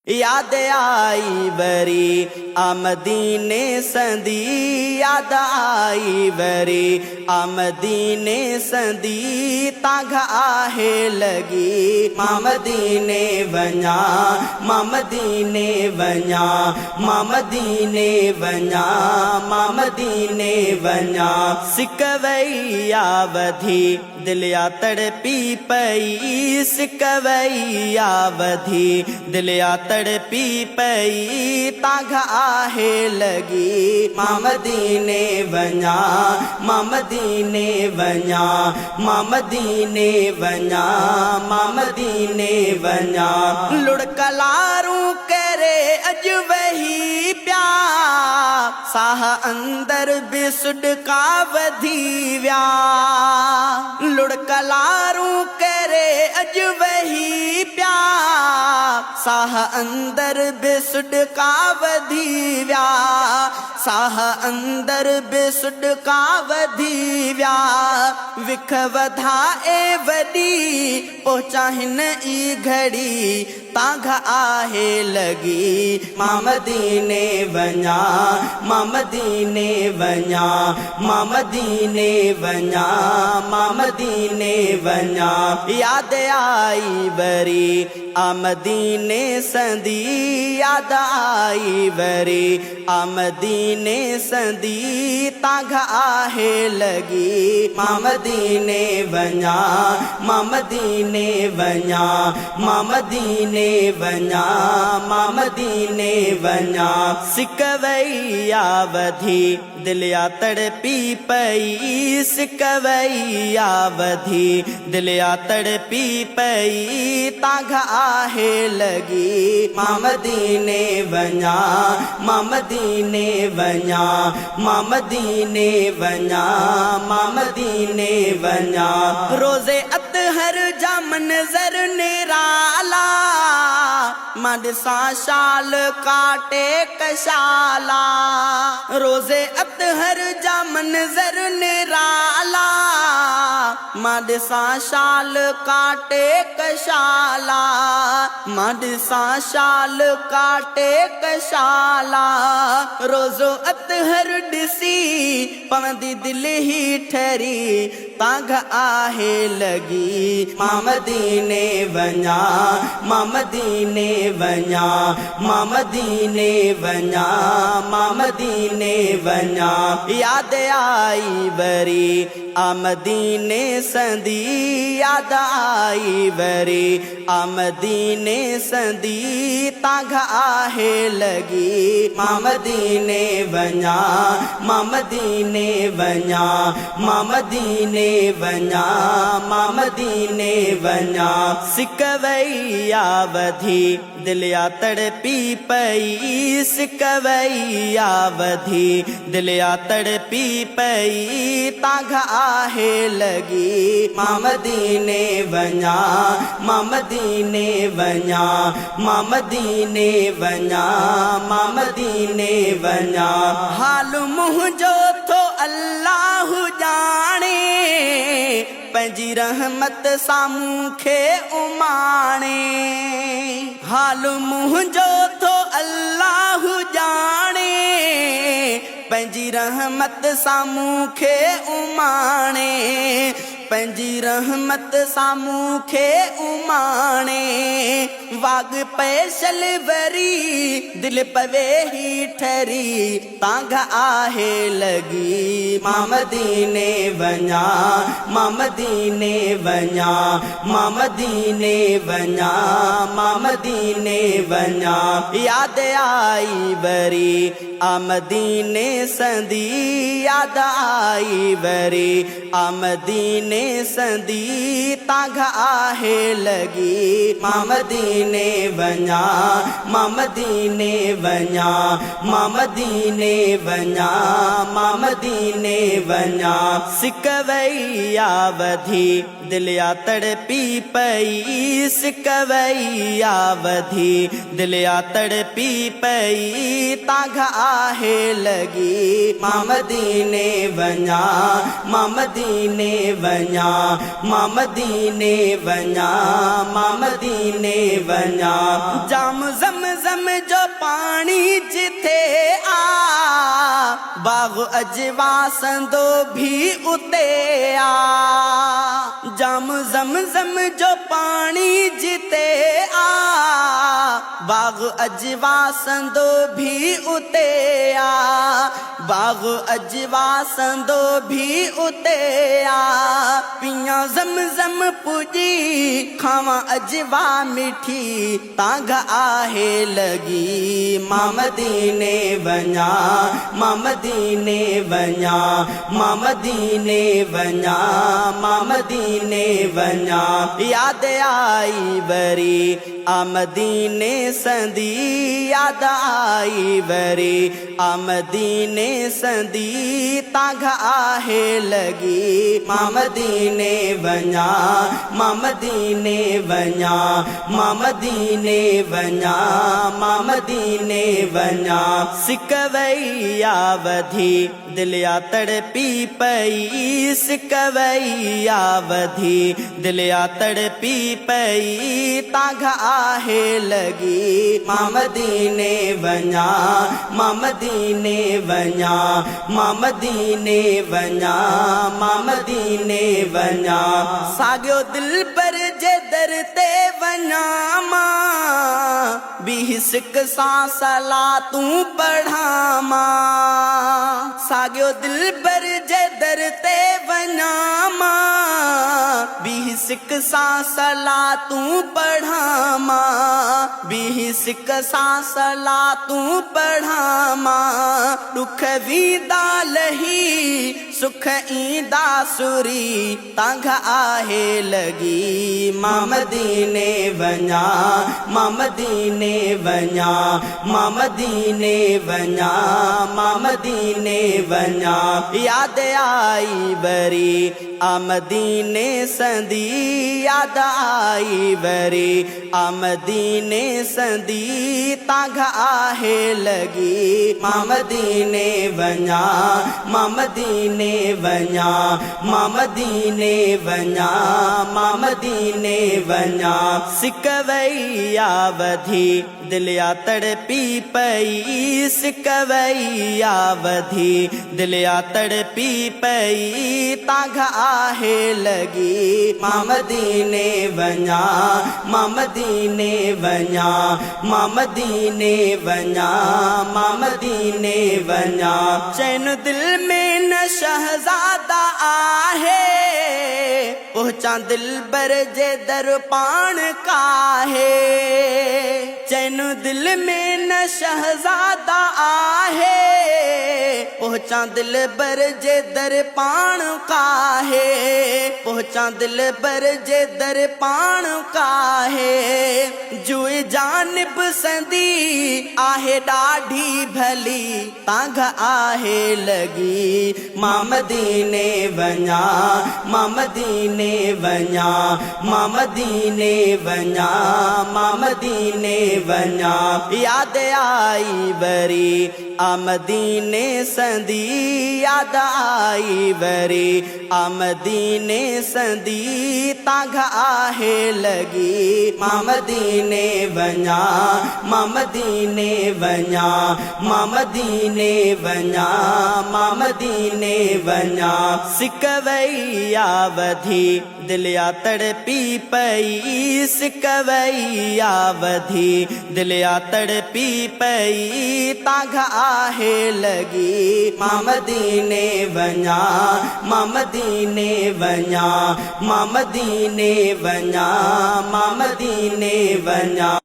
याद I worry आमदीने संदी याद आई वरी आमदीने संदी ताघ आहे लगी मामदीने वञा मामदीने वञा मामदीने वञा मामदीने वञा सिकवैया वधी दिलिया तड़पी पई सिकवैया वधी दिलिया तड़पी पई ताघ आहे लगी मामदीने वञा मामदीने वञा मामदीने वञा मामदीने वञा लुड़कलारू करे अज वही प्या साह अंदर बिसुडका वधी व्या लुड़कलारू करे अज वही प्या साह अंदर बिसुडका वधी व्या साह अंदर बिसुडका वधी व्या विख वधाए वडी पहुंचा हिन ई घड़ी ताघ आहे लगी मामदीने वञा मामदीने वञा मामदीने वञा मामदीने वञा याद आई वरी आमदीने संदी याद आई वरी आमदीने संदी ताघ आहे लगी मामदीने वञा मामदीने वञा मामदीने वञा मामदीने वञा सिकवैया वधी दिलिया तड़पी पई सिकवैया वधी दिलिया तड़पी पई ताघ आहे लगी मामदीने वञा मामदीने वञा मामदीने वञा मामदीने वञा रोज़े अतहर जा मंज़र निराला मडसा शाल काटे कशाला रोज़े अतहर जा मंज़र निराला मडसा शाल काटे कशाला मडसा शाल काटे कशाला रोज़ो अतहर दिसी पवंदी दिल ही ठरी ताघ आहे लगी मामदीने वञा मामदीने वञा मामदीने वञा मामदीने वञा याद आई वरी आमदीने संदी याद आई वरी आमदीने संदी ताघ आहे लगी मामदीने वञा मामदीने वञा मामदीने वञा मामदीने वञा सिकवैया वधी दिलिया तड़पी पई सिकवैया वधी दिलिया तड़पी पई ताघ आहे लगी मामदीने वञा मामदीने वञा मामदीने वञा मामदीने वञा हाल मुंहिंजो थो अल्लाह जाने पंहिंजी रहमत सां मूंखे उमाणे हाल मुंहिंजो थो अल्लाह जाने पंहिंजी रहमत सां मूंखे उमाणे पंहिंजी रहमत सां मूंखे उमाणे वाग पैसल वरी दिल पवे ही ठरी ताघ आहे लगी मामदीने वञा मामदीने वञा मामदीने वञा मामदीने वञा याद आई वरी आमदीने संदी याद आई वरी आमदीने संदी ताघ आहे लगी मामदीने वञा मामदीने वञा मामदीने वञा मामदीने वञा सिकवैया वधी दिलिया तड़पी पई सिकवैया वधी दिलिया तड़पी पई ताघ आहे लगी मामदीने वञा मामदीने वञा मामदीने वञा मामदीने वञा जाम ज़म ज़म जो पानी जिथे आ बाग अजवा संदो भी उते आ जाम ज़म जो पानी जिते आ बाग अजवा संदो भी उते आ बाग अजवा संदो भी उते आ पिया ज़म पुजी खावा अजवा मिठी तांग आहे लगी मां मदीने वञा मां मदीने वञा मां मदीने वञा मां मदीने वञा याद आई वरी आ मदीने संदी याद आई वरी आ मदीने संदी तांग आहे लगी मां मदीने वञा मां मदीने वञा मां मदीने वञा मां मदीने वञा सिक वई आ वधी दिल या तड़पी पई सिक वई आ वधी दिल या तड़पी पई तांग आहे लगी मां मदीने वञा मां मदीने वञा मां मदीने वञा मां मदीने वञा साॻियो दिल पर जे दर ते वञा मां बि सिक सां सलाह तूं पढ़ा मां साॻियो दिल पर जे दर ते वञा मां बि सिक सां सलाह तूं पढ़ा मां बि सिक सां सलाह तूं पढ़ा मां दुख वींदा लही सुख ईंदा सुरी तांग आहे लगी मां मदीने वञा मां मदीने वञा मां मदीने वञा मां मदीने वञा याद आई वरी आ मदीने संदी याद आई वरी आ मदीने संदी तांग आहे लगी मां मदीने वञा मां मदीने वञा मां मदीने वञा मां मदीने वञा सिक वई आ वधी दिल या तड़पी पई सिक वई आ वधी दिल या तड़पी पई तांग आहे लगी मां मदीने वञा मां मदीने वञा मां मदीने वञा मां मदीने वञा चैन दिल में न शहजादा आहे पहुंचा दिल बर जे दर पाण काहे चैन दिल में न शहजादा आहे पहुंचा दिल बर जे दर पाण काहे पहुंचा दिल बर जे दर पाण काहे जुए जानिब संदी आहे ॾाढी भली तांग आहे लगी मां मदीने वञा मां मदीने वञा मां मदीने वञा मां मदीने वञा याद आई वरी आ मदीने संदी याद आई वरी आ मदीने संदी तांग आहे लगी मां मदीने वञा मां मदीने वञा मां मदीने वञा मां मदीने वञा सिक वई आ वधी दिल या तड़पी पई सिक वई आ वधी दिल या तड़पी पई तांग आहे लगी मां मदीने वञा मां मदीने वञा मां मदीने वञा मां मदीने वञा।